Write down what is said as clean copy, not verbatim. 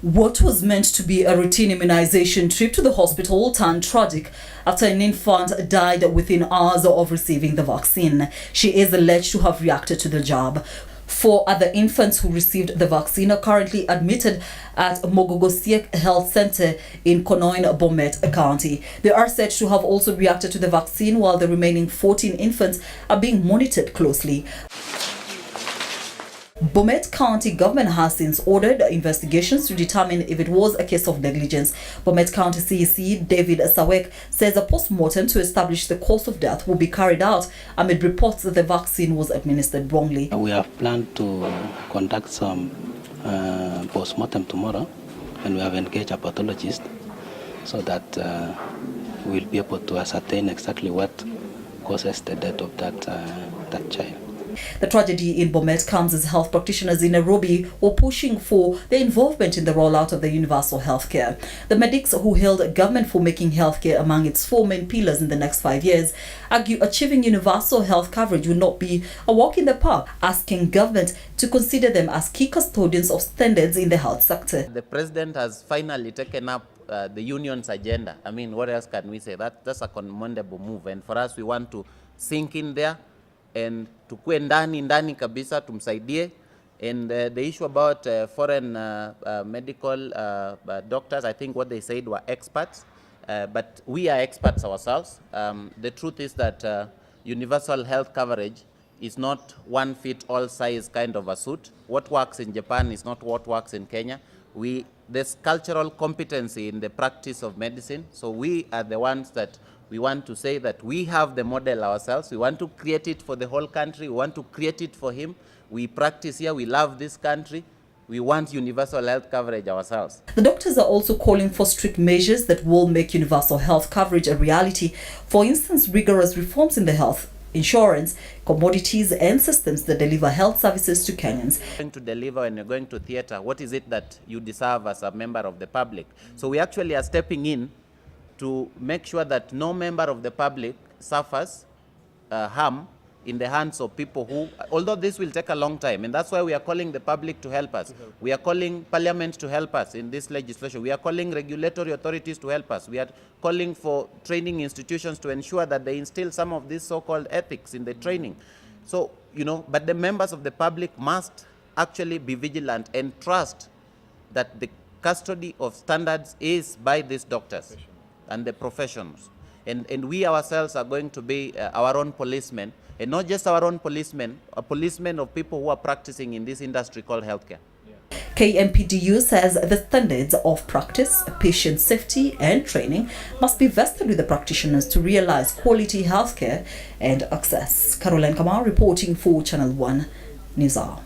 What was meant to be a routine immunization trip to the hospital turned tragic after an infant died within hours of receiving the vaccine. She is alleged to have reacted to the jab. 4 other infants who received the vaccine are currently admitted at Mogogosiek Health Center in Konoin, Bomet County. They are said to have also reacted to the vaccine, while the remaining 14 infants are being monitored closely. Bomet County government has since ordered investigations to determine if it was a case of negligence. Bomet County CEC David Sawek says a post-mortem to establish the cause of death will be carried out amid reports that the vaccine was administered wrongly. We have planned to conduct some post-mortem tomorrow, and we have engaged a pathologist so that we'll be able to ascertain exactly what causes the death of that child. The tragedy in Bomet comes as health practitioners in Nairobi were pushing for their involvement in the rollout of the universal healthcare. The medics who hailed government for making healthcare among its 4 main pillars in the next 5 years argue achieving universal health coverage will not be a walk in the park, asking government to consider them as key custodians of standards in the health sector. The president has finally taken up the union's agenda. I mean, what else can we say? That's a commendable move, and for us, we want to sink in there and tukue ndani kabisa tumsaidie. And the issue about foreign medical doctors, I think what they said were experts, but we are experts ourselves. The truth is that universal health coverage is not one fit all size kind of a suit. What works in Japan is not what works in Kenya. There's cultural competency in the practice of medicine, so we are the ones that we want to say that we have the model ourselves. We want to create it for the whole country. We want to create it for him. We practice here. We love this country. We want universal health coverage ourselves. The doctors are also calling for strict measures that will make universal health coverage a reality. For instance, rigorous reforms in the health insurance, commodities and systems that deliver health services to Kenyans. Going to deliver when you're going to theater, what is it that you deserve as a member of the public? So we actually are stepping in to make sure that no member of the public suffers harm in the hands of people who, although this will take a long time, and that's why we are calling the public to help us. We are calling Parliament to help us in this legislation. We are calling regulatory authorities to help us. We are calling for training institutions to ensure that they instill some of these so-called ethics in the training. So, but the members of the public must actually be vigilant and trust that the custody of standards is by these doctors and the professionals. And we ourselves are going to be our own policemen, and not just our own policemen, a policeman of people who are practicing in this industry called healthcare. KMPDU says the standards of practice, patient safety and training must be vested with the practitioners to realize quality healthcare and access. Caroline Kamar reporting for Channel 1 News Hour.